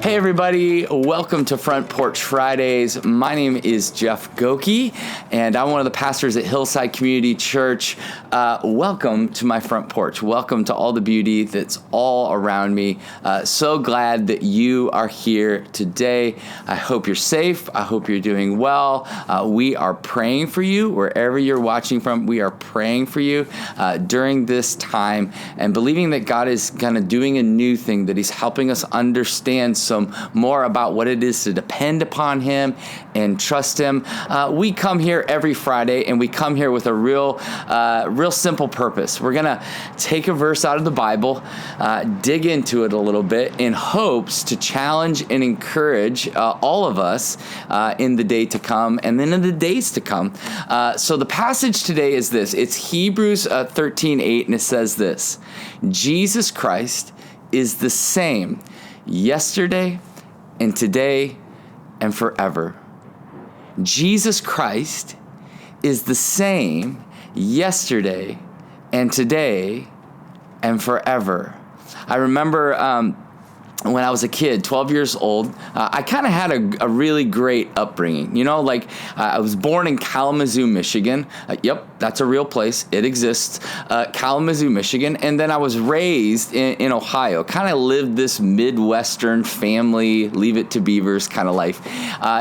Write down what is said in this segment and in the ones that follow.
Hey everybody, welcome to Front Porch Fridays. My name is Jeff Goki, and I'm one of the pastors at Hillside Community Church. Welcome to my front porch. Welcome to all the beauty that's all around me. So glad that you are here today. I hope you're safe. I hope you're doing well. We are praying for you wherever you're watching from. We are praying for you during this time and believing that God is kind of doing a new thing, that He's helping us understand some more about what it is to depend upon Him and trust Him. We come here every Friday, and we come here with a real simple purpose. We're going to take a verse out of the Bible, dig into it a little bit in hopes to challenge and encourage all of us in the day to come and then in the days to come. So the passage today is this. It's Hebrews 13:8, and it says this: Jesus Christ is the same yesterday and today and forever. Jesus Christ is the same yesterday and today and forever. I remember when I was a kid, 12 years old, I kind of had a really great upbringing. You know, I was born in Kalamazoo, Michigan. Yep, that's a real place. It exists. Kalamazoo, Michigan. And then I was raised in Ohio. Kind of lived this Midwestern family, leave it to beavers kind of life.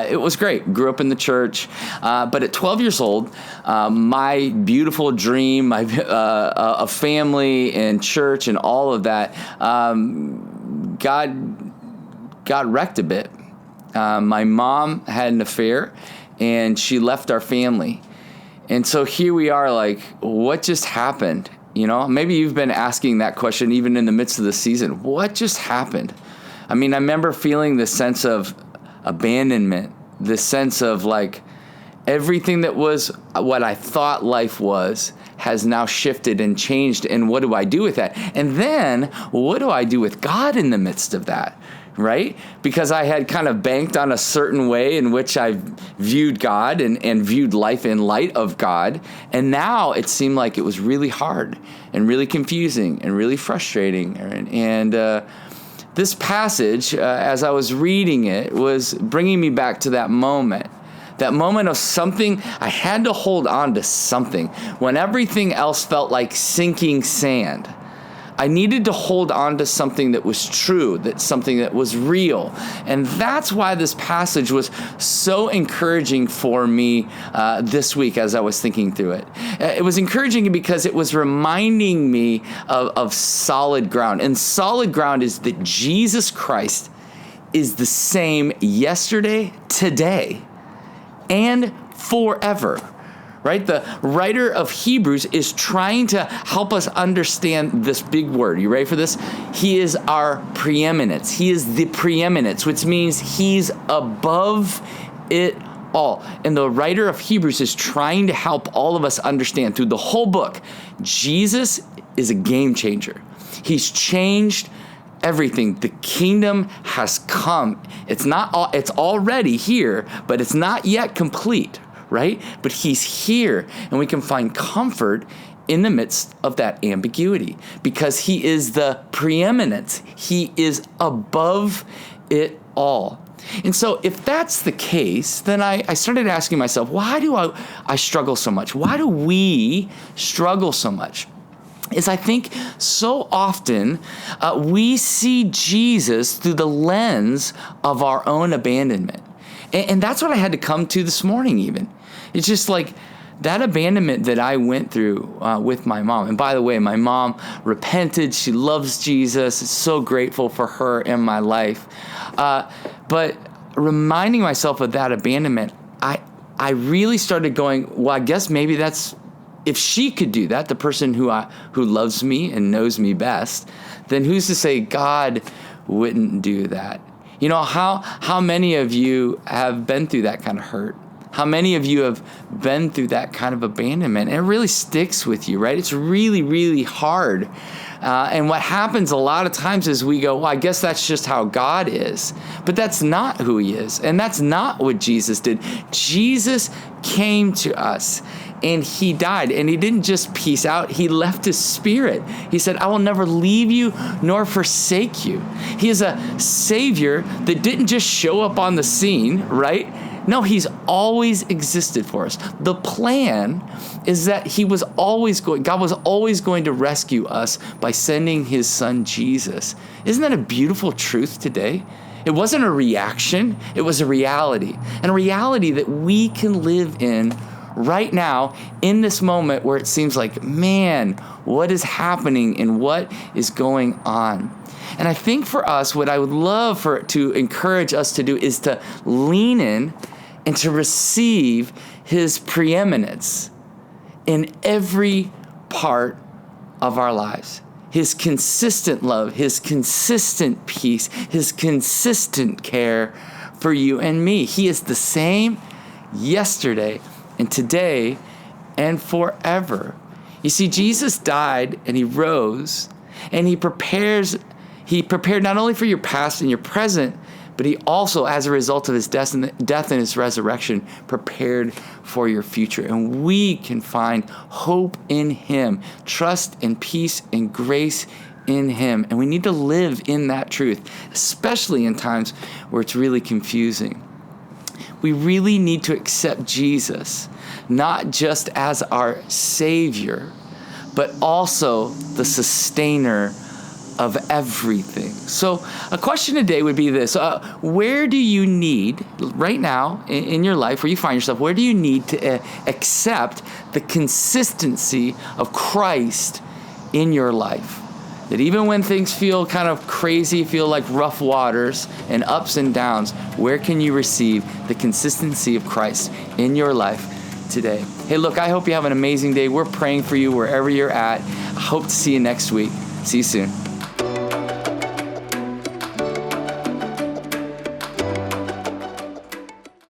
It was great. Grew up in the church. But at 12 years old, my beautiful dream, a family and church and all of that, got wrecked a bit. My mom had an affair, and she left our family. And so here we are, like, what just happened? You know, maybe you've been asking that question even in the midst of the season. What just happened? I mean, I remember feeling this sense of abandonment, this sense of like everything that was what I thought life was has now shifted and changed, and what do I do with that? And then what do I do with God in the midst of that, right? Because I had kind of banked on a certain way in which I viewed God and viewed life in light of God, and now it seemed like it was really hard and really confusing and really frustrating. And this passage, as I was reading it, was bringing me back to that moment. That moment of something, I had to hold on to something. When everything else felt like sinking sand, I needed to hold on to something that was true, that something that was real. And that's why this passage was so encouraging for me this week as I was thinking through it. It was encouraging because it was reminding me of solid ground. And solid ground is that Jesus Christ is the same yesterday, today, and forever, right? The writer of Hebrews is trying to help us understand this big word. You ready for this? He is our preeminence. He is the preeminence, which means He's above it all. And the writer of Hebrews is trying to help all of us understand through the whole book, Jesus is a game changer. He's changed everything. The kingdom has come. It's already here, but it's not yet complete, right? But He's here, and we can find comfort in the midst of that ambiguity because He is the preeminence. He is above it all. And so if that's the case, then I started asking myself, why do I struggle so much? Why do we struggle so much? Is I think so often we see Jesus through the lens of our own abandonment. And that's what I had to come to this morning even. It's just like that abandonment that I went through with my mom. And by the way, my mom repented. She loves Jesus. I'm so grateful for her in my life. But reminding myself of that abandonment, I really started going, well, I guess maybe that's, if she could do that, the person who loves me and knows me best, then who's to say God wouldn't do that? You know, how many of you have been through that kind of hurt? How many of you have been through that kind of abandonment? And it really sticks with you, right? It's really, really hard. And what happens a lot of times is we go, well, I guess that's just how God is. But that's not who He is. And that's not what Jesus did. Jesus came to us and he died. And he didn't just peace out. He left his spirit. He said, I will never leave you nor forsake you. He is a Savior that didn't just show up on the scene, right? No, he's always existed for us. The plan is that God was always going to rescue us by sending his son, Jesus. Isn't that a beautiful truth today? It wasn't a reaction, it was a reality. And a reality that we can live in right now in this moment where it seems like, man, what is happening and what is going on? And I think for us, what I would love to encourage us to do is to lean in and to receive his preeminence in every part of our lives. His consistent love, his consistent peace, his consistent care for you and me. He is the same yesterday and today and forever. You see, Jesus died and he rose, and he prepared not only for your past and your present, but he also, as a result of his death and his resurrection, prepared for your future. And we can find hope in him, trust and peace and grace in him. And we need to live in that truth, especially in times where it's really confusing. We really need to accept Jesus, not just as our Savior, but also the sustainer of everything. So a question today would be this. Where do you need, right now in your life, where you find yourself, where do you need to accept the consistency of Christ in your life? That even when things feel kind of crazy, feel like rough waters and ups and downs, where can you receive the consistency of Christ in your life today? Hey, look, I hope you have an amazing day. We're praying for you wherever you're at. I hope to see you next week. See you soon.